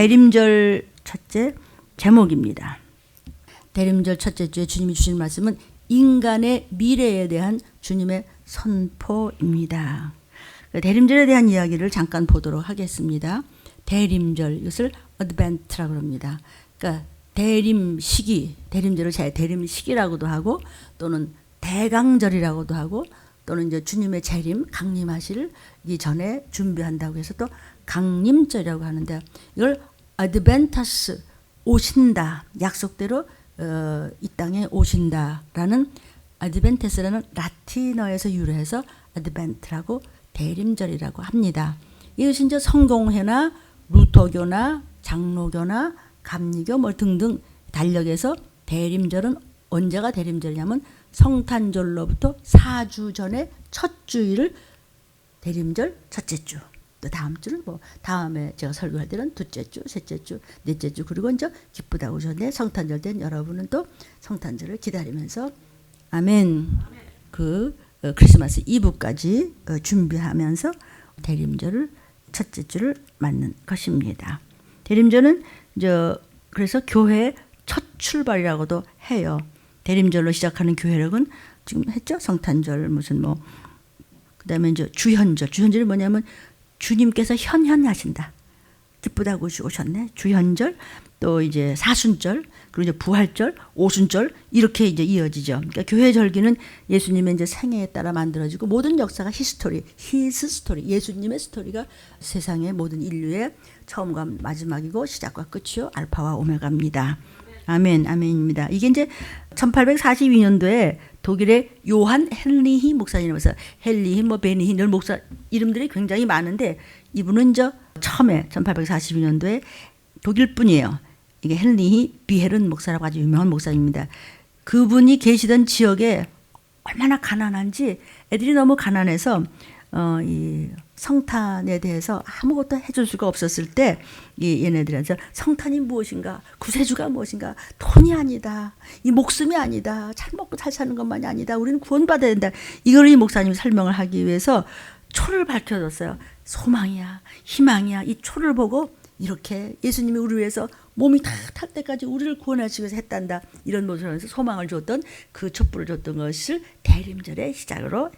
대림절 첫째 제목입니다. 대림절 첫째 주에 주님이 주신 말씀은 인간의 미래에 대한 주님의 선포입니다. 대림절에 대한 이야기를 잠깐 보도록 하겠습니다. 대림절, 이것을 어드벤트라고 합니다. 그러니까 대림 시기, 대림절을 대림 시기라고도 하고 또는 대강절이라고도 하고 또는 이제 주님의 재림, 강림하실 이 전에 준비한다고 해서 또 강림절이라고 하는데 이걸 어드벤터스, 오신다, 약속대로 이 땅에 오신다라는 어드벤테스라는 라틴어에서 유래해서 어드벤트라고 대림절이라고 합니다. 이것이 이제 성공회나 루터교나 장로교나 감리교 뭐 등등 달력에서 대림절은 언제가 대림절이냐면 성탄절로부터 4주 전에 첫 주일을 대림절 첫째 주, 또 다음 주는 뭐 다음에 제가 설교할 때는 둘째 주, 셋째 주, 넷째 주 그리고 이제 기쁘다고 하셨는데 성탄절 된 여러분은 또 성탄절을 기다리면서 아멘. 그 크리스마스 이브까지 준비하면서 대림절을 첫째 주를 맞는 것입니다. 대림절은 그래서 교회의 첫 출발이라고도 해요. 대림절로 시작하는 교회력은 지금 했죠. 성탄절 무슨 뭐 그다음에 이제 주현절. 주현절이 뭐냐면 주님께서 현현하신다. 기쁘다고 오셨네. 주현절, 또 이제 사순절, 그리고 이제 부활절, 오순절 이렇게 이제 이어지죠. 그러니까 교회 절기는 예수님의 이제 생애에 따라 만들어지고 모든 역사가 히스토리, 히스 스토리, 예수님의 스토리가 세상의 모든 인류의 처음과 마지막이고 시작과 끝이요 알파와 오메가입니다. 아멘, 아멘입니다. 이게 이제 1842년도에 독일의 요한 헨리히 목사님이라서 헨리히 뭐 베니히 늘 목사 이름들이 굉장히 많은데 이분은 처음에 1842년도에 독일 분이에요. 이게 헨리히 비헤른 목사라고 아주 유명한 목사입니다. 그분이 계시던 지역에 얼마나 가난한지 애들이 너무 가난해서 이 성탄에 대해서 아무것도 해줄 수가 없었을 때 이 얘네들한테 성탄이 무엇인가, 구세주가 무엇인가, 돈이 아니다, 이 목숨이 아니다, 잘 먹고 잘 사는 것만이 아니다, 우리는 구원받아야 된다. 이걸 이 목사님이 설명을 하기 위해서 초를 밝혀줬어요. 소망이야, 희망이야. 이 초를 보고 이렇게 예수님이 우리 위해서 몸이 다 탈 때까지 우리를 구원하시기 위해서 했단다. 이런 모습으로 소망을 줬던 그 촛불을 줬던 것을 대림절의 시작으로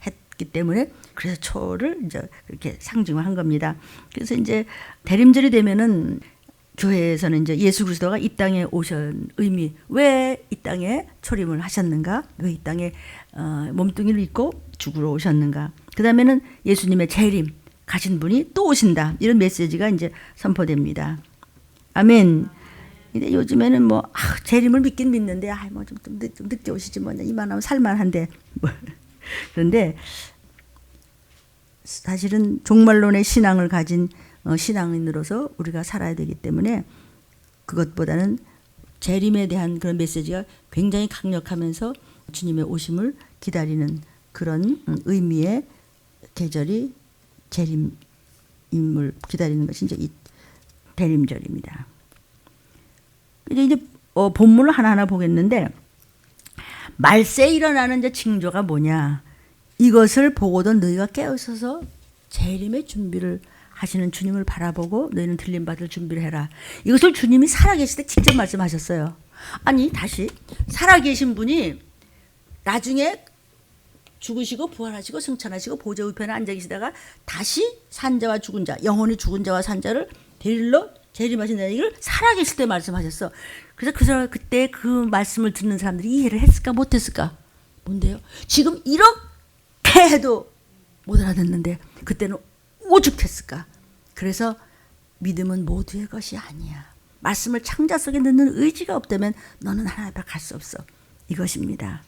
했기 때문에 그래서 초를 이제 그렇게 상징화한 겁니다. 그래서 이제 대림절이 되면은 교회에서는 이제 예수 그리스도가 이 땅에 오신 의미, 왜 이 땅에 초림을 하셨는가, 왜 이 땅에 몸뚱이를 입고 죽으러 오셨는가, 그 다음에는 예수님의 재림, 가신 분이 또 오신다, 이런 메시지가 이제 선포됩니다. 아멘. 근데 요즘에는 뭐 재림을 믿긴 믿는데 뭐 좀 늦게 오시지 뭐 이만하면 살만한데 뭐. 그런데 사실은 종말론의 신앙을 가진 신앙인으로서 우리가 살아야 되기 때문에 그것보다는 재림에 대한 그런 메시지가 굉장히 강력하면서 주님의 오심을 기다리는 그런 의미의 계절이 재림임을 기다리는 것이 이제 이 대림절입니다. 이제 본문을 하나하나 보겠는데 말세에 일어나는 이제 징조가 뭐냐? 이것을 보고도 너희가 깨어 있어서 재림의 준비를 하시는 주님을 바라보고 너희는 들림받을 준비를 해라. 이것을 주님이 살아계실 때 직접 말씀하셨어요. 아니 다시 살아계신 분이 나중에 죽으시고 부활하시고 승천하시고 보좌 우편에 앉아 계시다가 다시 산자와 죽은 자, 영혼이 죽은 자와 산 자를 데리러 재림하신다는 얘기를 살아계실 때 말씀하셨어. 그래서 그때 그 말씀을 듣는 사람들이 이해를 했을까 못했을까? 뭔데요? 지금 이렇게 해도 못 알아듣는데 그때는 오죽했을까? 그래서 믿음은 모두의 것이 아니야. 말씀을 창자 속에 넣는 의지가 없다면 너는 하나님 앞에 갈 수 없어. 이것입니다.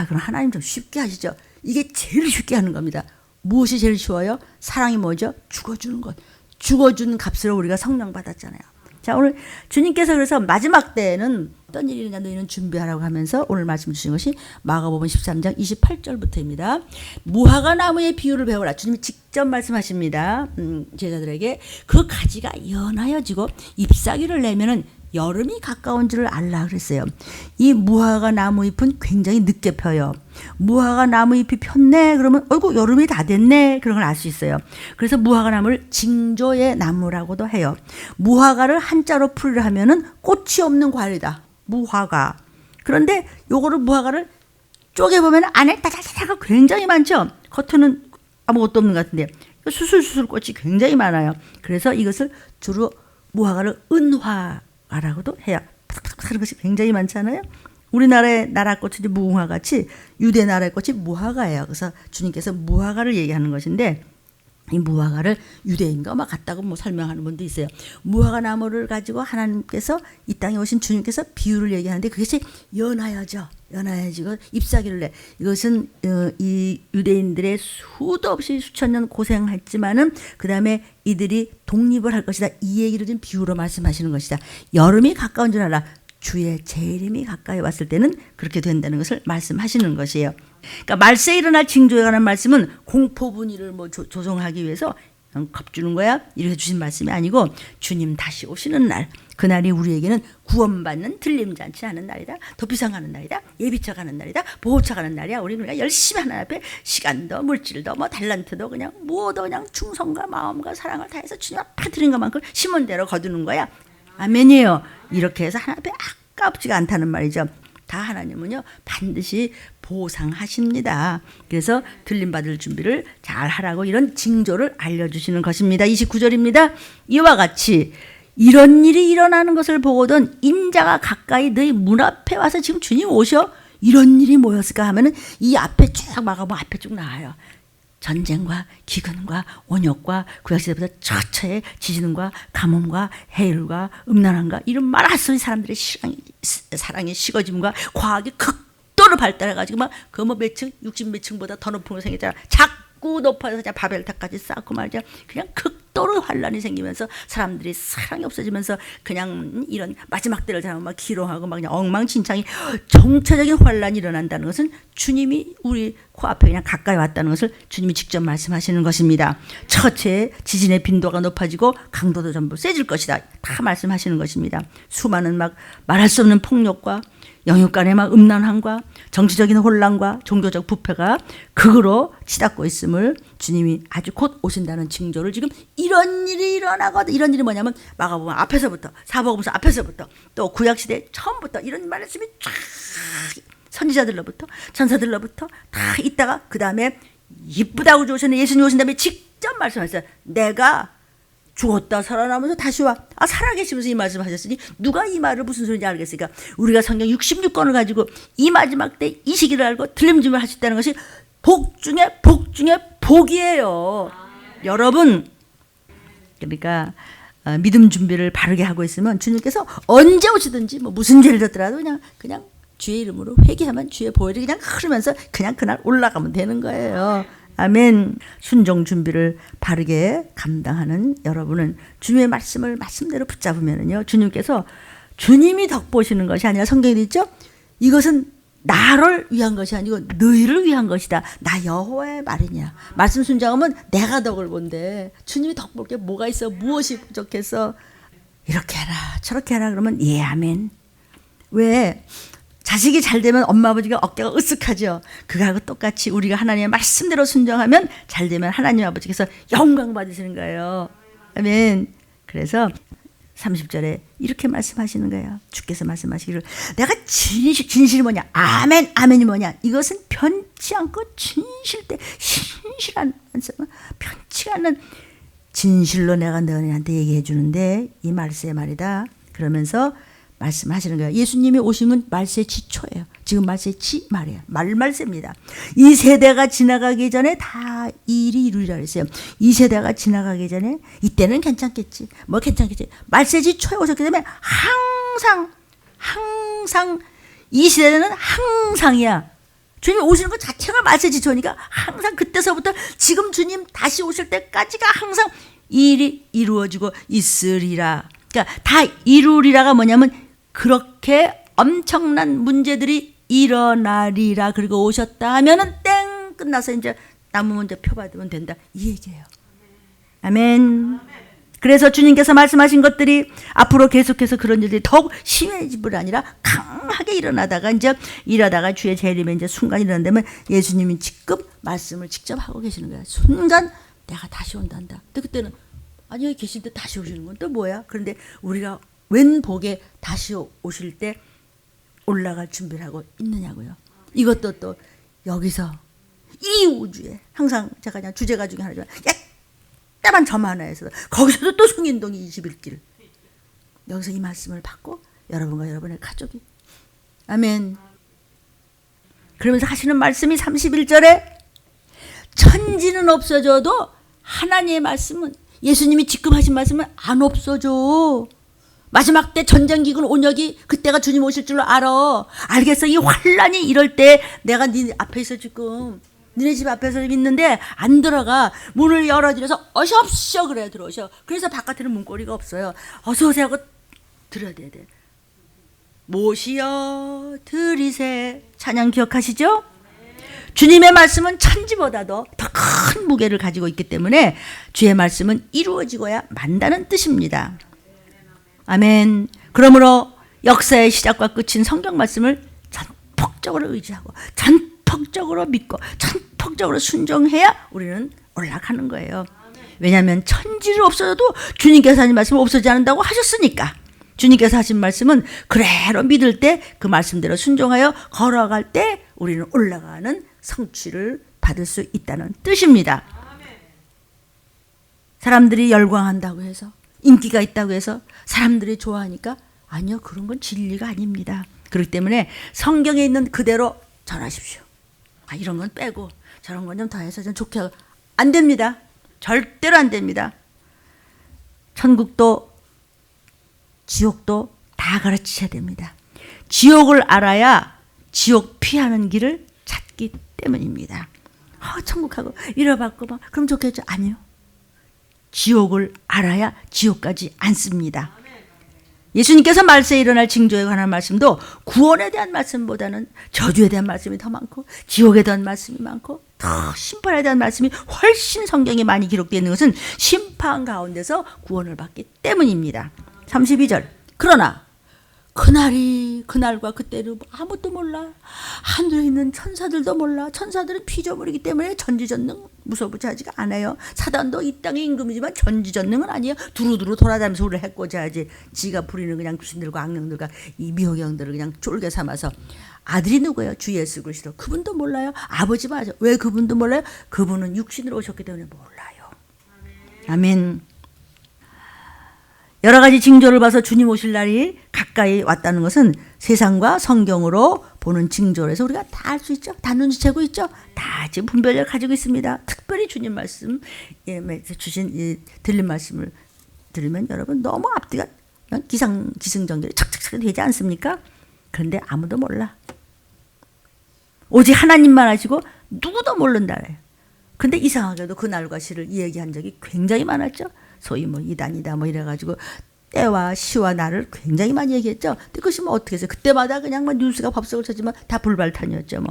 그럼 하나님 좀 쉽게 하시죠. 이게 제일 쉽게 하는 겁니다. 무엇이 제일 쉬워요? 사랑이 뭐죠? 죽어주는 것. 죽어주는 값으로 우리가 성령 받았잖아요. 자, 오늘 주님께서 그래서 마지막 때에는 어떤 일이냐 너희는 준비하라고 하면서 오늘 말씀 주신 것이 마가복음 13장 28절부터입니다. 무화과 나무의 비유를 배우라. 주님이 직접 말씀하십니다. 제자들에게 그 가지가 연하여지고 잎사귀를 내면은 여름이 가까운 줄을 알라 그랬어요. 이 무화과 나무 잎은 굉장히 늦게 펴요. 무화과 나무 잎이 폈네 그러면 어이구 여름이 다 됐네 그런 걸 알 수 있어요. 그래서 무화과 나무를 징조의 나무라고도 해요. 무화과를 한자로 풀이를 하면은 꽃이 없는 과일이다. 무화과. 그런데 요거를 무화과를 쪼개보면 안에 따다다다가 굉장히 많죠. 겉에는 아무것도 없는 것 같은데 수술수술 꽃이 굉장히 많아요. 그래서 이것을 주로 무화과를 은화과라고도 해요. 푸석푸석한 것이 굉장히 많잖아요. 우리나라의 나라꽃이 무궁화 같이 유대 나라의 꽃이 무화과예요. 그래서 주님께서 무화과를 얘기하는 것인데 이 무화과를 유대인과 막 같다고 뭐 설명하는 분도 있어요. 무화과 나무를 가지고 하나님께서 이 땅에 오신 주님께서 비유를 얘기하는데 그것이 연하여져. 연하여지고 잎사귀를 내. 이것은 이 유대인들의 수도 없이 수천 년 고생했지만은 그 다음에 이들이 독립을 할 것이다. 이 얘기를 좀 비유로 말씀하시는 것이다. 여름이 가까운 줄 알아. 주의 재림이 가까이 왔을 때는 그렇게 된다는 것을 말씀하시는 것이에요. 그러니까 말세에 일어날 징조에 관한 말씀은 공포 분위를 뭐 조성하기 위해서 겁주는 거야 이렇게 주신 말씀이 아니고 주님 다시 오시는 날 그날이 우리에게는 구원받는 들림잔치 하는 날이다. 도피성 가는 날이다. 예비처 가는 날이다. 보호처 가는 날이야. 우리 그러니까 열심히 하나님 앞에 시간도 물질도 뭐 달란트도 그냥 뭐도 그냥 충성과 마음과 사랑을 다해서 주님 앞에 드린 것만큼 심은 대로 거두는 거야. 아멘이에요. 이렇게 해서 하나님 앞에 아깝지가 않다는 말이죠. 다 하나님은요 반드시 보상하십니다. 그래서 들림받을 준비를 잘 하라고 이런 징조를 알려주시는 것입니다. 29절입니다. 이와 같이 이런 일이 일어나는 것을 보거든 인자가 가까이 너희 문 앞에 와서 지금 주님 오셔? 이런 일이 뭐였을까 하면은 이 앞에 쭉 막아보면 앞에 쭉 나와요. 전쟁과 기근과 원역과 구약시대부터 처처의 지진과 가뭄과 해일과 음란함과 이런 말할 수 없는 사람들의 사랑의 식어짐과 과학이 극도로 발달해가지고 막 그 뭐 몇 층, 60 몇 층보다 더 높은 거 생겼잖아. 자꾸 높아져서 바벨탑까지 쌓고 말이죠. 그냥 극도로 환란이 생기면서 사람들이 사랑이 없어지면서 그냥 이런 마지막 때를 잘하면 막 기롱하고 막 그냥 엉망진창이 정체적인 환란이 일어난다는 것은 주님이 우리 코앞에 그냥 가까이 왔다는 것을 주님이 직접 말씀하시는 것입니다. 처체 지진의 빈도가 높아지고 강도도 전부 세질 것이다. 다 말씀하시는 것입니다. 수많은 막 말할 수 없는 폭력과 영육 간의 막 음란함과 정치적인 혼란과 종교적 부패가 극으로 치닫고 있음을 주님이 아주 곧 오신다는 징조를 지금 이런 일이 일어나거든. 이런 일이 뭐냐면 마가복음 앞에서부터 사복음서 앞에서부터 또 구약시대 처음부터 이런 말씀이 쫙 선지자들로부터 천사들로부터 다 있다가 그 다음에 이쁘다고 좋으셨는 예수님 오신 다음에 직접 말씀하셨어요. 내가 죽었다 살아나면서 다시 와. 살아계시면서 이 말씀 하셨으니 누가 이 말을 무슨 소리인지 알겠으니까 우리가 성경 66권을 가지고 이 마지막 때 이 시기를 알고 들림짐을 하셨다는 것이 복 중에 복 중에 복이에요. 여러분 그러니까 믿음 준비를 바르게 하고 있으면 주님께서 언제 오시든지 뭐 무슨 죄를 졌더라도 그냥 주의 이름으로 회개하면 주의 보혈이 그냥 흐르면서 그냥 그날 올라가면 되는 거예요. 아멘. 순종 준비를 바르게 감당하는 여러분은 주님의 말씀을 말씀대로 붙잡으면요 주님께서 주님이 덕보시는 것이 아니라 성경에 있죠. 이것은 나를 위한 것이 아니고 너희를 위한 것이다. 나 여호와의 말이냐. 말씀 순종하면 내가 덕을 본대. 주님이 덕 볼 게 뭐가 있어? 무엇이 부족해서 이렇게 해라 저렇게 해라 그러면 예 아멘. 왜? 자식이 잘 되면 엄마 아버지가 어깨가 으쓱하죠. 그거하고 똑같이 우리가 하나님의 말씀대로 순종하면 잘 되면 하나님 아버지께서 영광 받으시는 거예요. 아멘. 그래서 30절에 이렇게 말씀하시는 거예요. 주께서 말씀하시기를 내가 진실이 뭐냐. 아멘 아멘이 뭐냐. 이것은 편치 않고 신실한 편치가 않는 진실로 내가 너희한테 얘기해 주는데 이 말세의 말이다. 그러면서 말씀하시는 거예요. 예수님이 오시면 말세 지초예요. 지금 말세 지 말이에요. 말세입니다. 이 세대가 지나가기 전에 다 일이 이루리라 그랬어요. 이 세대가 지나가기 전에 이때는 괜찮겠지. 뭐 괜찮겠지. 말세 지초에 오셨기 때문에 항상 이 시대는 항상이야. 주님이 오시는 것 자체가 말세 지초니까 항상 그때서부터 지금 주님 다시 오실 때까지가 항상 일이 이루어지고 있으리라. 그러니까 다 이루리라가 뭐냐면 그렇게 엄청난 문제들이 일어나리라. 그리고 오셨다 하면은 땡 끝나서 이제 남은 문제 표 받으면 된다 이 얘기예요. 아멘. 그래서 주님께서 말씀하신 것들이 앞으로 계속해서 그런 일들이 더욱 심해질 뿐 아니라 강하게 일어나다가 이제 일하다가 주의 재림에 이제 순간 일어난다면 예수님이 지금 말씀을 직접 하고 계시는 거야. 순간 내가 다시 온단다. 근데 그때는 아니 여기 계실 때 다시 오시는 건 또 뭐야? 그런데 우리가 웬 복에 다시 오실 때 올라갈 준비를 하고 있느냐고요. 이것도 또 여기서 이 우주에 항상 제가 그냥 주제가 중에 하나지만 약간만 점 하나에서 거기서도 또 성인동이 21길 여기서 이 말씀을 받고 여러분과 여러분의 가족이 아멘. 그러면서 하시는 말씀이 31절에 천지는 없어져도 하나님의 말씀은 예수님이 지금 하신 말씀은 안 없어져. 마지막 때 전쟁기근 온역이 그때가 주님 오실 줄로 알아. 알겠어. 이 환란이 이럴 때 내가 네 앞에 있어 지금 니네 집 앞에서 있는데 안 들어가. 문을 열어드려서 어셔옵쇼 그래 들어오셔. 그래서 바깥에는 문고리가 없어요. 어서 오세요 하고 들어야 돼. 모시어 들이세 찬양 기억하시죠? 주님의 말씀은 천지보다도 더 큰 무게를 가지고 있기 때문에 주의 말씀은 이루어지고야 만다는 뜻입니다. 아멘. 그러므로 역사의 시작과 끝인 성경 말씀을 전폭적으로 의지하고 전폭적으로 믿고 전폭적으로 순종해야 우리는 올라가는 거예요. 왜냐하면 천지를 없어져도 주님께서 하신 말씀은 없어지지 않는다고 하셨으니까. 주님께서 하신 말씀은 그대로 믿을 때 그 말씀대로 순종하여 걸어갈 때 우리는 올라가는 성취를 받을 수 있다는 뜻입니다. 사람들이 열광한다고 해서 인기가 있다고 해서 사람들이 좋아하니까 아니요. 그런 건 진리가 아닙니다. 그렇기 때문에 성경에 있는 그대로 전하십시오. 이런 건 빼고 저런 건 좀 더해서 좀 좋게 하고 안 됩니다. 절대로 안 됩니다. 천국도 지옥도 다 가르치셔야 됩니다. 지옥을 알아야 지옥 피하는 길을 찾기 때문입니다. 천국하고 위로받고 막 그럼 좋겠죠? 아니요. 지옥을 알아야 지옥까지 않습니다. 예수님께서 말세에 일어날 징조에 관한 말씀도 구원에 대한 말씀보다는 저주에 대한 말씀이 더 많고 지옥에 대한 말씀이 많고 더 심판에 대한 말씀이 훨씬 성경에 많이 기록되어 있는 것은 심판 가운데서 구원을 받기 때문입니다. 32절 그러나 그날과 그때를 아무도 몰라. 하늘에 있는 천사들도 몰라. 천사들은 피조물이기 때문에 전지전능 무소부지하지가 않아요. 사단도 이 땅의 임금이지만 전지전능은 아니에요. 두루두루 돌아다니면서 우리를 해코자 하지. 지가 부리는 그냥 귀신들과 악령들과 이 미혹영들을 그냥 쫄게 삼아서 아들이 누구예요? 주 예수 그리스도. 그분도 몰라요. 아버지 맞아. 왜 그분도 몰라요? 그분은 육신으로 오셨기 때문에 몰라요. 아멘. 여러 가지 징조를 봐서 주님 오실 날이 가까이 왔다는 것은 세상과 성경으로 보는 징조에서 우리가 다 알 수 있죠. 다 눈치채고 있죠. 다 지금 분별력을 가지고 있습니다. 특별히 주님 말씀 주신 이 들린 말씀을 들으면 여러분 너무 앞뒤가 기승전결이 착착착 되지 않습니까? 그런데 아무도 몰라. 오직 하나님만 아시고 누구도 모른다. 근데 이상하게도 그날과 시를 이야기한 적이 굉장히 많았죠. 소위 이단이다 이래가지고 때와 시와 날을 굉장히 많이 얘기했죠. 근데 그것이 어떻게 해서 그때마다 그냥 뉴스가 밥석을 쳤지만 다 불발탄이었죠.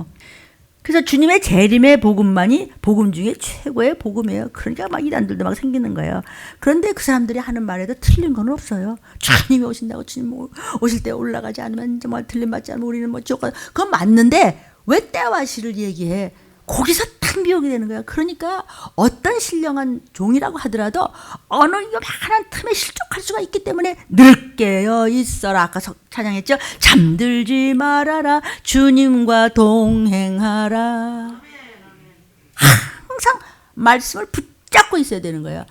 그래서 주님의 재림의 복음만이 복음 중에 최고의 복음이에요. 그러니까 이단들도 막 생기는 거예요. 그런데 그 사람들이 하는 말에도 틀린 건 없어요. 주님이 오신다고 주님 오실 때 올라가지 않으면 정말 틀림받지 않으면 우리는 지옥 가. 그건 맞는데 왜 때와 시를 얘기해? 거기서 딱 미혹이 되는 거야. 그러니까 어떤 신령한 종이라고 하더라도 어느 요만한 틈에 실족할 수가 있기 때문에 늘 깨어 있어라. 아까 찬양했죠. 잠들지 말아라. 주님과 동행하라. 항상 말씀을 붙잡고 있어야 되는 거예요.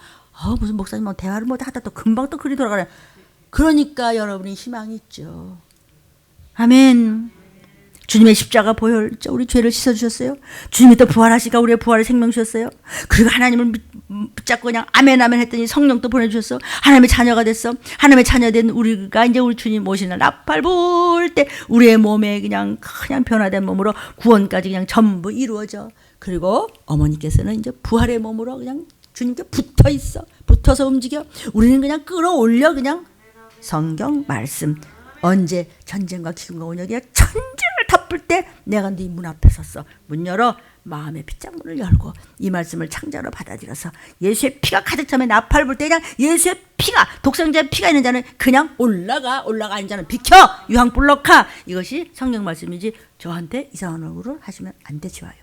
무슨 목사님 대화를 하다 또 금방 또 글이 돌아가네. 그러니까 여러분이 희망이 있죠. 아멘. 주님의 십자가 보혈 우리 죄를 씻어주셨어요. 주님이 또 부활하시니까 우리의 부활의 생명 주셨어요. 그리고 하나님을 붙잡고 그냥 아멘 아멘 했더니 성령도 보내주셨어. 하나님의 자녀가 됐어. 하나님의 자녀된 우리가 이제 우리 주님 오시는 나팔 불 때 우리의 몸에 그냥 변화된 몸으로 구원까지 그냥 전부 이루어져. 그리고 어머니께서는 이제 부활의 몸으로 그냥 주님께 붙어 있어. 붙어서 움직여. 우리는 그냥 끌어올려 그냥 성경 말씀. 언제 전쟁과 기근과 온역이야 천지를 덮을 때 내가 네 문 앞에 섰어. 문 열어. 마음의 빗장문을 열고 이 말씀을 창자로 받아들여서 예수의 피가 가득 차면 나팔 불 때 그냥 예수의 피가, 독생자의 피가 있는 자는 그냥 올라가는 자는 비켜, 유황불럭하. 이것이 성경 말씀이지 저한테 이상한 얼굴을 하시면 안 되지 와요.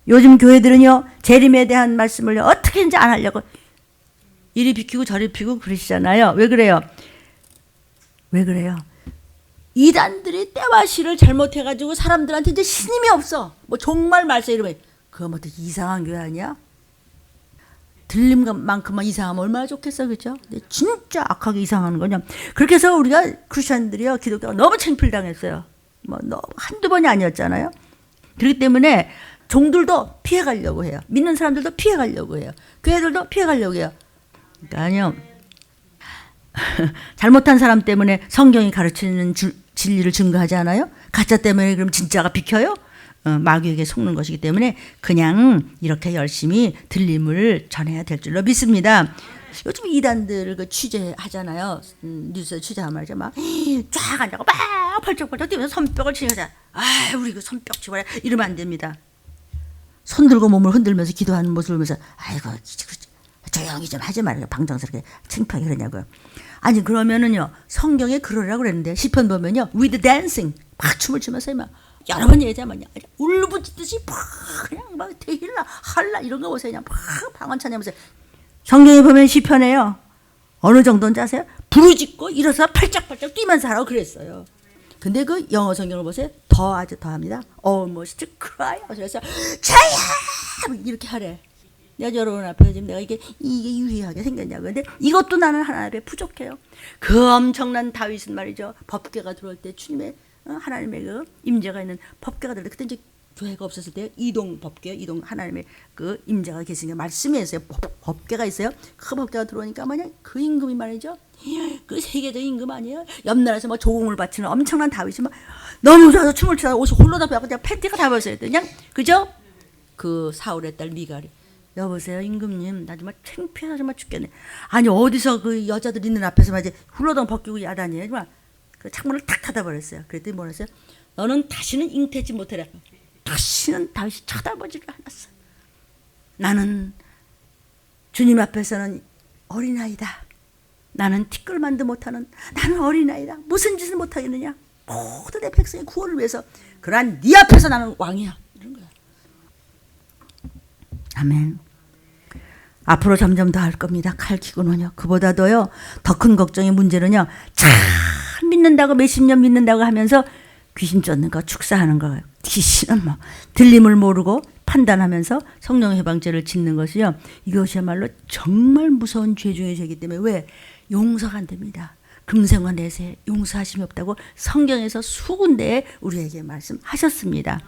요즘 교회들은요, 재림에 대한 말씀을 어떻게든지 안 하려고 이리 비키고 저리 비키고 그러시잖아요. 왜 그래요? 이단들이 때와 시를 잘못해가지고 사람들한테 이제 신임이 없어. 뭐 종말 말세 이러면 그거 뭐 되게 이상한 교회 아니야? 들림만큼만 이상하면 얼마나 좋겠어, 그죠? 근데 진짜 악하게 이상하는 거냐? 그렇게 해서 우리가 크리스천들이요, 기독교가 너무 창필당했어요. 뭐 너무 한두 번이 아니었잖아요. 그렇기 때문에 종들도 피해가려고 해요. 믿는 사람들도 피해가려고 해요. 교회들도 피해가려고 해요. 그러니까 아니요. 잘못한 사람 때문에 성경이 가르치는 진리를 증거하지 않아요? 가짜 때문에 그럼 진짜가 비켜요? 마귀에게 속는 것이기 때문에 그냥 이렇게 열심히 들림을 전해야 될 줄로 믿습니다. 요즘 이단들 그 취재하잖아요. 뉴스에 취재하면 말이죠. 막 쫙 앉아고 막 펄쩍펄쩍 뛰면서 손뼉을 치면서 우리 그 손뼉 치고 이러면 안 됩니다. 손 들고 몸을 흔들면서 기도하는 모습을 보면서 아이고 조용히 좀 하지 말아요. 방정스럽게 창피하게 그러냐고요. 아니 그러면은요, 성경에 그러라고 그랬는데 시편 보면요, with dancing 막 춤을 추면서 막 여러 번 얘기하면 울부짖듯이 막 그냥 막 대힐라 할라 이런 거 보세요. 그냥 막 방언 찬양하면서. 성경에 보면 시편에요, 어느 정도인지 아세요? 부르짖고 일어서 팔짝팔짝 뛰면서 하라고 그랬어요. 근데 그 영어 성경을 보세요. 아주 더합니다. almost cry. 그래서 자야 이렇게 하래. 내가 여러분 앞에 지금 내가 이게 유희하게 생겼냐고. 근데 이것도 나는 하나님 앞에 부족해요. 그 엄청난 다윗은 말이죠, 법궤가 들어올 때 주님의 하나님의 그 임재가 있는 법궤가 들어올 때, 그때 이제 교회가 없었을 때 이동 법궤, 이동 하나님의 그 임재가 계시는 게 말씀이 있어요. 법궤가 있어요. 그 법궤가 들어오니까 뭐냐, 그 임금이 말이죠, 그 세계적인 임금 아니에요? 옆나라에서 뭐 조공을 바치는 엄청난 다윗이 막 너무 좋아서 춤을 추다가 옷이 홀로다 배고 그냥 팬티가 다 벗어야 돼. 그냥 그죠? 그 사울의 딸 미갈이, 여보세요 임금님, 나 정말 창피해서 정말 죽겠네. 아니 어디서 그 여자들 있는 앞에서 막 이제 훌러덩 벗기고 야단이에요. 정말 그 창문을 탁 닫아버렸어요. 그랬더니 뭐라 했어요? 너는 다시는 잉태지 못해라. 다시는 다윗이 쳐다보지를 않았어. 나는 주님 앞에서는 어린아이다. 나는 티끌만도 못하는 나는 어린아이다. 무슨 짓을 못하겠느냐. 모두 내 백성의 구원을 위해서. 그러한 네 앞에서 나는 왕이야. 이런 거야. 아멘. 앞으로 점점 더 할 겁니다. 칼 키고는요. 그보다 더요, 더 큰 걱정의 문제는요, 잘 믿는다고 몇십 년 믿는다고 하면서 귀신 쫓는 거, 축사하는 거, 귀신은 뭐 들림을 모르고 판단하면서 성령 해방죄를 짓는 것이요, 이것이야말로 정말 무서운 죄 중의 죄이기 때문에. 왜? 용서가 안 됩니다. 금생과 내세 용서하심이 없다고 성경에서 수군데에 우리에게 말씀하셨습니다.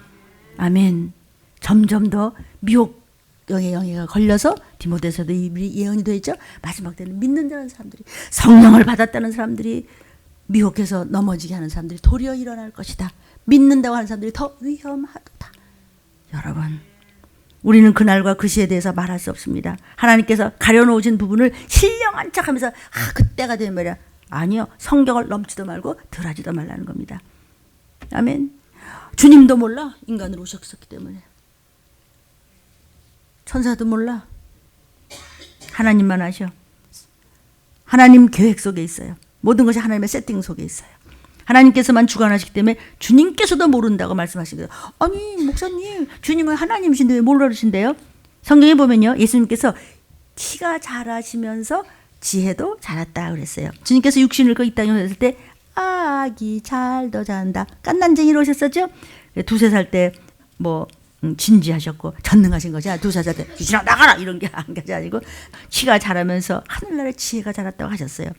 아멘. 점점 더 미혹의 영예가 걸려서 디모데서도 이 예언이 되어 있죠. 마지막 때는 믿는 자는 사람들이, 성령을 받았다는 사람들이 미혹해서 넘어지게 하는 사람들이 도리어 일어날 것이다. 믿는다고 하는 사람들이 더 위험하도다. 여러분, 우리는 그날과 그 시에 대해서 말할 수 없습니다. 하나님께서 가려놓으신 부분을 신령한 척하면서 그때가 되면 말이야. 아니요, 성경을 넘지도 말고 덜하지도 말라는 겁니다. 아멘. 주님도 몰라. 인간으로 오셨기 때문에. 천사도 몰라. 하나님만 아셔. 하나님 계획 속에 있어요. 모든 것이 하나님의 세팅 속에 있어요. 하나님께서만 주관하시기 때문에 주님께서도 모른다고 말씀하신 거예요. 아니 목사님, 주님은 하나님이신데 왜 모르신대요? 성경에 보면요, 예수님께서 키가 자라시면서 지혜도 자랐다 그랬어요. 주님께서 육신을 이 땅에 오셨을 때 아기 잘도 잔다 깐난쟁이로 오셨었죠. 2-3살 때 뭐 진지하셨고 전능하신 것이 아니라 2-3살 때 귀신아 나가라 이런 게 아니고 키가 자라면서 하늘나라의 지혜가 자랐다고 하셨어요.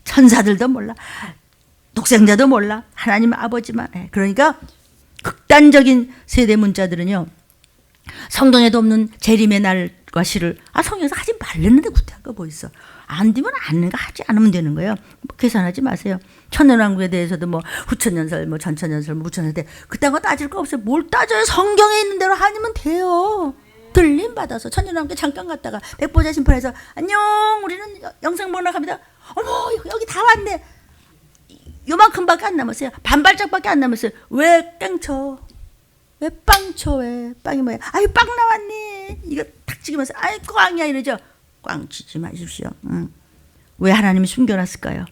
천사들도 몰라, 독생자도 몰라, 하나님 아버지만 해. 그러니까 극단적인 세대 문자들은요, 성경에도 없는 재림의 날과 시를 성경에서 하지 말랬는데 구태한 거 뭐 있어. 안 되면 안 하지 않으면 되는 거예요. 계산하지 마세요. 천년왕국에 대해서도 뭐 후천년설, 뭐 전천년설, 뭐 무천년설, 그딴 거 따질 거 없어요. 뭘 따져요? 성경에 있는 대로 하면 돼요. 들림 받아서 천년왕국에 잠깐 갔다가 백보자 심판에서 안녕, 우리는 영생 목락합니다. 어머 여기 다 왔네. 요만큼밖에 안 남았어요. 반발짝밖에 안 남았어요. 왜 땡쳐? 왜 빵쳐? 왜 빵이 뭐야? 아유 빵 나왔네. 이거 탁 찍으면서 아이 꽝이야 이러죠. 꽝 치지 마십시오. 왜 하나님이 숨겨놨을까요?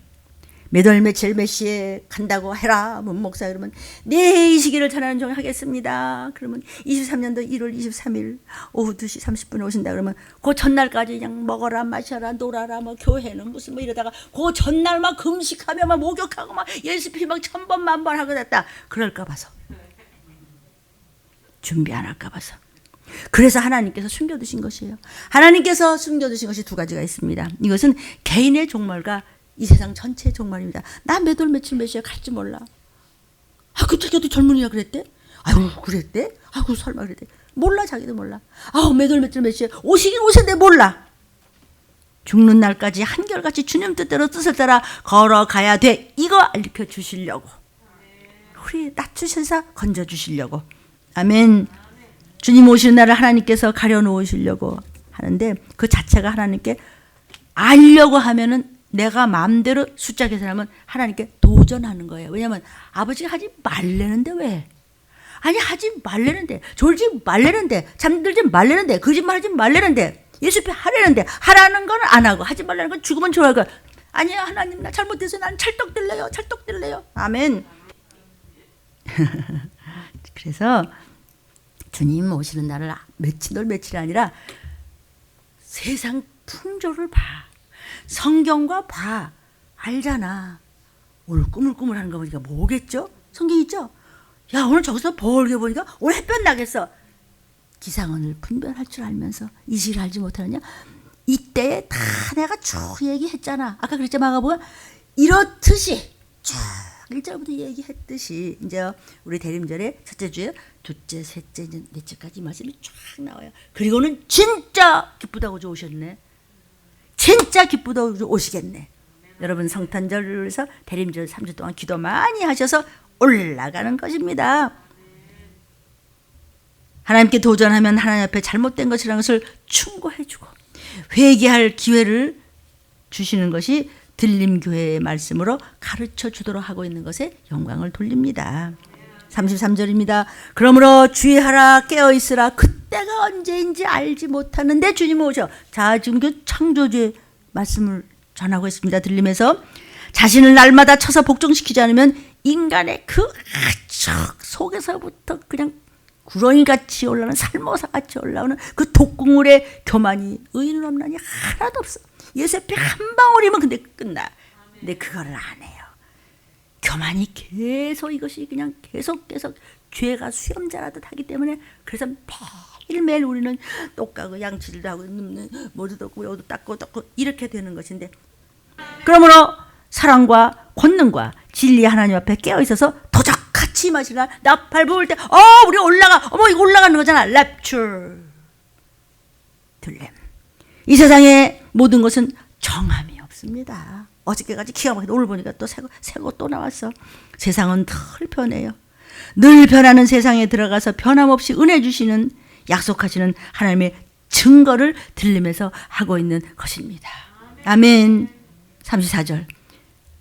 몇 월 며칠 몇 시에 간다고 해라. 문 목사 그러면 네 이 시기를 전하는 종 하겠습니다. 그러면 23년도 1월 23일 오후 2시 30분에 오신다 그러면 그 전날까지 그냥 먹어라 마셔라 놀아라 뭐 교회는 무슨 뭐 이러다가 그 전날 막 금식하며 막 목욕하고 막 예수피 막 1000번 만번 하고 됐다. 그럴까 봐서 준비 안 할까 봐서. 그래서 하나님께서 숨겨두신 것이에요. 하나님께서 숨겨두신 것이 두 가지가 있습니다. 이것은 개인의 종말과 이 세상 전체의 종말입니다. 나 몇 월 며칠 몇 시에 갈지 몰라. 아, 그 자기도 젊은이가 그랬대? 아유, 그랬대? 아유, 설마 그랬대? 몰라, 자기도 몰라. 아우, 몇 월 며칠 몇 시에 오시긴 오셨는데 몰라. 죽는 날까지 한결같이 주님 뜻대로 뜻을 따라 걸어가야 돼. 이거 알려 주시려고. 우리 낮추셔서 건져 주시려고. 아멘. 주님 오시는 날을 하나님께서 가려놓으시려고 하는데 그 자체가 하나님께 알려고 하면은 내가 마음대로 숫자 계산하면 하나님께 도전하는 거예요. 왜냐하면 아버지가 하지 말래는데 왜? 아니 하지 말래는데 졸지 말래는데 잠들지 말래는데 거짓말하지 말래는데 예수께 하려는데 하라는 건 안 하고 하지 말라는 건 죽으면 좋아할 거야. 아니야 하나님 나 잘못해서 난 찰떡될래요. 찰떡될래요. 아멘. 그래서 주님 오시는 날을 며칠 며칠이 아니라 세상 풍조를 봐. 성경과 봐. 알잖아. 오늘 꾸물꾸물 하는 거 보니까 뭐겠죠? 성경 있죠? 야 오늘 저기서 벌게 보니까 오늘 햇볕 나겠어. 기상원을 분별할 줄 알면서 이 시기를 알지 못하느냐? 이때에 다 내가 쭉 얘기했잖아. 아까 그랬죠 마가복음 이렇듯이 쭉 1절부터 얘기했듯이 이제 우리 대림절에 첫째 주에 둘째, 셋째, 넷째까지 말씀이 쫙 나와요. 그리고는 진짜 기쁘다고 오셨네. 진짜 기쁘다고 오시겠네. 여러분 성탄절을 위해서 대림절 3주 동안 기도 많이 하셔서 올라가는 것입니다. 하나님께 도전하면 하나님 앞에 잘못된 것이라는 것을 충고해주고 회개할 기회를 주시는 것이 들림교회의 말씀으로 가르쳐 주도록 하고 있는 것에 영광을 돌립니다. 33절입니다. 그러므로 주의하라 깨어있으라 그때가 언제인지 알지 못하는데 주님 오셔. 자 지금 그 창조주의 말씀을 전하고 있습니다. 들림에서 자신을 날마다 쳐서 복종시키지 않으면 인간의 그 악척 속에서부터 그냥 구렁이같이 올라오는 살모사같이 올라오는 그 독궁물의 교만이 의인은 없나니 하나도 없어. 예수의 피 한 방울이면 근데 끝나. 근데 그거를 안 해요. 교만이 계속 이것이 그냥 계속 죄가 수염자라듯 하기 때문에 그래서 매일매일 우리는 똑가고 양치질도 하고 머리도 닦고 여기도 닦고 이렇게 되는 것인데 그러므로 사랑과 권능과 진리 하나님 앞에 깨어있어서 도적같이 마시라. 나팔 부을 때 우리 올라가. 어머 이거 올라가는 거잖아. 랩출 들림. 이 세상의 모든 것은 정함이 없습니다. 어저께까지 기가 막히게 오늘 보니까 또 새거 또 나왔어. 세상은 늘 변해요. 늘 변하는 세상에 들어가서 변함없이 은혜 주시는 약속하시는 하나님의 증거를 들리면서 하고 있는 것입니다. 아멘. 34절.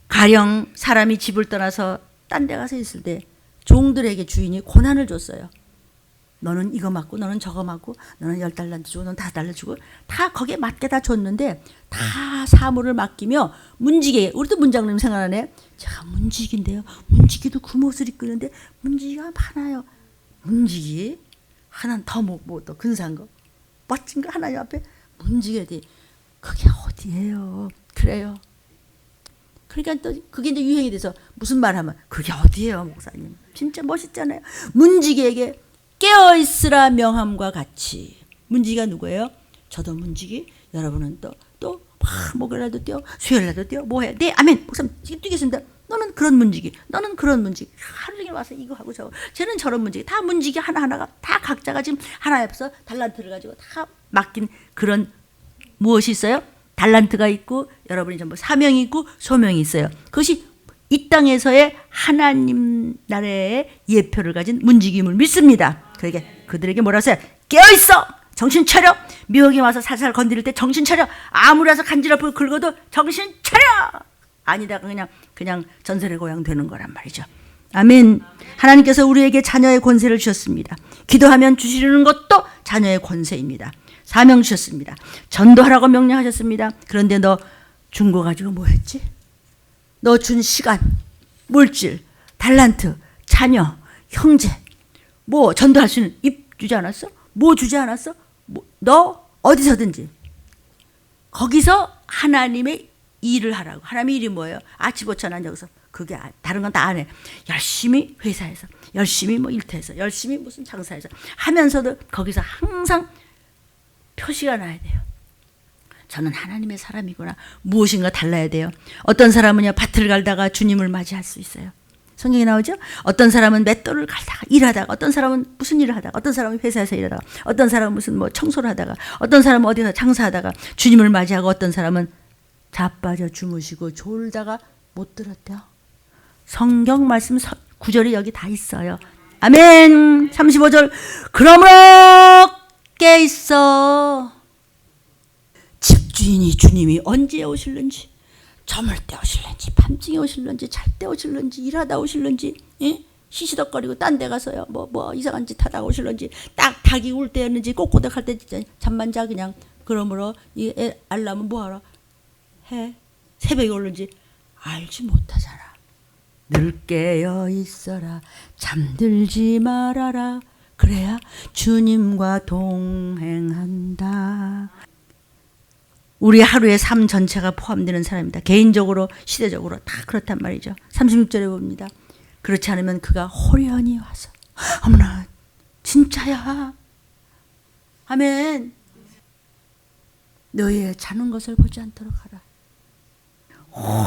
가령 사람이 집을 떠나서 딴 데 가서 있을 때 종들에게 주인이 고난을 줬어요. 너는 이거 맞고 너는 저거 맞고 너는 10달란트 주고 너는 5달란트 주고 다 거기에 맞게 다 줬는데 다 사물을 맡기며 문지기 우리도 문장님 생각나네. 제가 문지기인데요. 문지기도 그 못을 이끄는데 문지기가 많아요. 문지기 하나 더 더 근사한 거 멋진 거 하나님 앞에 문지기에 그게 어디예요? 그래요. 그러니까 또 그게 이제 유행이 돼서 무슨 말 하면 그게 어디예요 목사님. 진짜 멋있잖아요. 문지기에게 깨어있으라 명함과 같이. 문지기가 누구예요? 저도 문지기. 여러분은 또 목요일날도 뛰어 수요일날도 뛰어 뭐해. 네 아멘. 목사님 뛰겠습니다. 너는 그런 문지기 너는 그런 문지기 하루 종일 와서 이거 하고 저거 쟤는 저런 문지기 다 문지기 하나하나가 다 각자가 지금 하나 옆에서 달란트를 가지고 다 맡긴 그런 무엇이 있어요? 달란트가 있고 여러분이 전부 사명이 있고 소명이 있어요. 그것이 이 땅에서의 하나님 나라의 예표를 가진 문지기임을 믿습니다. 그들에게 뭐라 하세요? 깨어있어! 정신 차려! 미혹이 와서 살살 건드릴 때 정신 차려! 아무리 와서 간지럽고 긁어도 정신 차려! 아니다가 그냥 전설의 고향 되는 거란 말이죠. 아멘. 하나님께서 우리에게 자녀의 권세를 주셨습니다. 기도하면 주시려는 것도 자녀의 권세입니다. 사명 주셨습니다. 전도하라고 명령하셨습니다. 그런데 너 준 거 가지고 뭐 했지? 너 준 시간, 물질, 달란트, 자녀, 형제, 뭐 전도할 수 있는 입 주지 않았어? 뭐 주지 않았어? 너 어디서든지 거기서 하나님의 일을 하라고. 하나님의 일이 뭐예요? 아치보천 앉아서 그게 다른 건 다 안 해. 열심히 회사에서, 열심히 뭐 일터에서, 열심히 무슨 장사에서 하면서도 거기서 항상 표시가 나야 돼요. 저는 하나님의 사람이구나. 무엇인가 달라야 돼요. 어떤 사람은요, 밭을 갈다가 주님을 맞이할 수 있어요. 성경에 나오죠? 어떤 사람은 맷돌을 갈다가 일하다가, 어떤 사람은 무슨 일을 하다가, 어떤 사람은 회사에서 일하다가, 어떤 사람은 무슨 뭐 청소를 하다가, 어떤 사람은 어디서 장사하다가 주님을 맞이하고, 어떤 사람은 자빠져 주무시고 졸다가 못 들었대요. 성경 말씀 구절이 여기 다 있어요. 아멘. 35절. 그러므로 깨 있어. 집주인이 주님이 언제 오실는지, 저물 때 오실는지, 밤중에 오실는지, 잘 때 오실는지, 일하다 오실는지, 예? 시시덕거리고 딴 데 가서요 뭐 이상한 짓 하다 오실는지, 딱 닭이 울 때였는지 꼬꼬닥할 때 진짜 잠만 자 그냥. 그러므로 이 알람은 뭐하라 해? 새벽에 오는지 알지 못하잖아. 늘 깨어 있어라. 잠들지 말아라. 그래야 주님과 동행한다. 우리 하루의 삶 전체가 포함되는 사람입니다. 개인적으로, 시대적으로 다 그렇단 말이죠. 36절에 봅니다. 그렇지 않으면 그가 호련히 와서, 어머나 진짜야. 아멘. 너희의 자는 것을 보지 않도록 하라.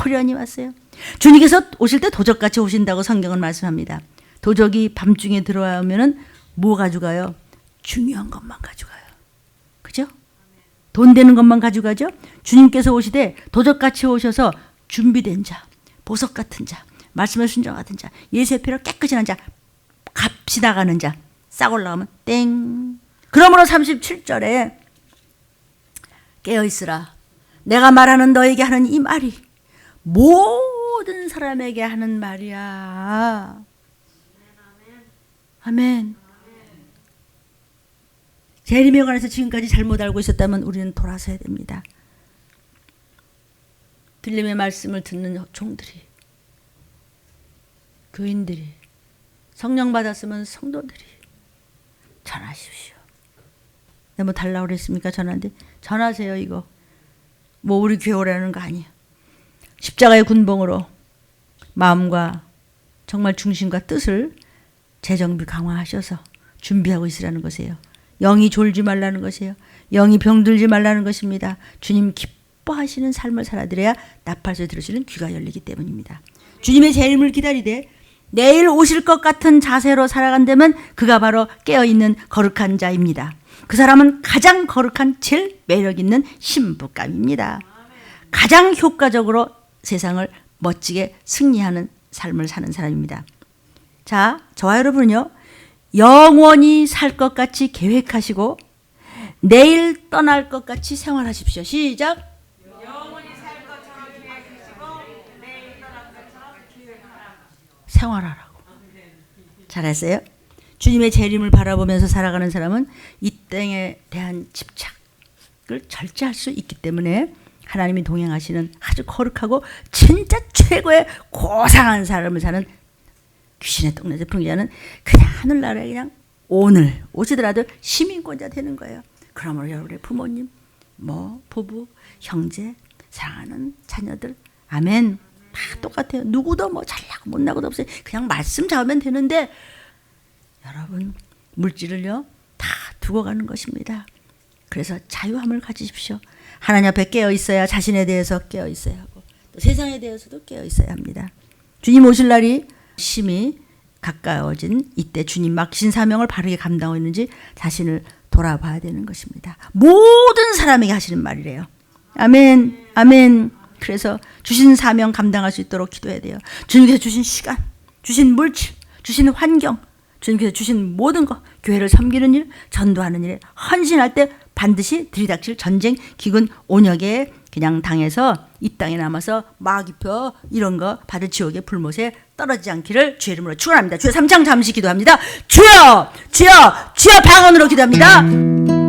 호련히 왔어요. 주님께서 오실 때 도적같이 오신다고 성경은 말씀합니다. 도적이 밤중에 들어오면은 뭐 가져가요? 중요한 것만 가져가요. 그죠? 돈 되는 것만 가져가죠. 주님께서 오시되 도적같이 오셔서 준비된 자, 보석 같은 자, 말씀에 순종하던 자, 예수의 피로 깨끗이 난 자, 값이 나가는 자, 싹 올라가면 땡. 그러므로 37절에 깨어있으라. 내가 말하는 너에게 하는 이 말이 모든 사람에게 하는 말이야. 아멘. 재림에 관해서 지금까지 잘못 알고 있었다면 우리는 돌아서야 됩니다. 들림의 말씀을 듣는 종들이, 교인들이, 성령 받았으면 성도들이 전하십시오. 내가 뭐 달라고 그랬습니까? 전하는데 전하세요. 이거 뭐 우리 교회 오라는 거 아니에요. 십자가의 군봉으로 마음과 정말 중심과 뜻을 재정비 강화하셔서 준비하고 있으라는 것이에요. 영이 졸지 말라는 것이에요. 영이 병들지 말라는 것입니다. 주님 기뻐하시는 삶을 살아드려야 나팔소리 들으시는 귀가 열리기 때문입니다. 주님의 재림을 기다리되 내일 오실 것 같은 자세로 살아간다면 그가 바로 깨어있는 거룩한 자입니다. 그 사람은 가장 거룩한, 제일 매력 있는 신부감입니다. 가장 효과적으로 세상을 멋지게 승리하는 삶을 사는 사람입니다. 자, 저와 여러분은요, 영원히 살 것 같이 계획하시고 내일 떠날 것 같이 생활하십시오. 시작. 영원히 살 것처럼 계획하시고 내일 떠날 것처럼 계획하라. 생활하라고. 잘했어요? 주님의 재림을 바라보면서 살아가는 사람은 이 땅에 대한 집착을 절제할 수 있기 때문에 하나님이 동행하시는 아주 거룩하고 진짜 최고의 고상한 삶을 사는 귀신의 똥냄새 풍기자는 그냥 하늘나라에 그냥 오늘 오시더라도 시민권자 되는 거예요. 그러므로 여러분의 부모님, 뭐 부부, 형제, 사랑하는 자녀들, 아멘. 다 똑같아요. 누구도 뭐 잘나고 못나고도 없어요. 그냥 말씀 잡으면 되는데 여러분 물질을요 다 두고 가는 것입니다. 그래서 자유함을 가지십시오. 하나님 앞에 깨어 있어야 자신에 대해서 깨어 있어야 하고 또 세상에 대해서도 깨어 있어야 합니다. 주님 오실 날이 심히 가까워진 이때 주님 맡기신 사명을 바르게 감당하고 있는지 자신을 돌아봐야 되는 것입니다. 모든 사람에게 하시는 말이래요. 아멘, 아멘. 그래서 주신 사명 감당할 수 있도록 기도해야 돼요. 주님께서 주신 시간, 주신 물질, 주신 환경, 주님께서 주신 모든 것, 교회를 섬기는 일, 전도하는 일에 헌신할 때 반드시 들이닥칠 전쟁, 기근, 온역에 그냥 당해서 이 땅에 남아서 마귀표 이런 거 받을 지옥의 불못에 떨어지지 않기를 주의 이름으로 축원합니다. 주여 3장 잠시 기도합니다. 주여 주여 주여 방언으로 기도합니다.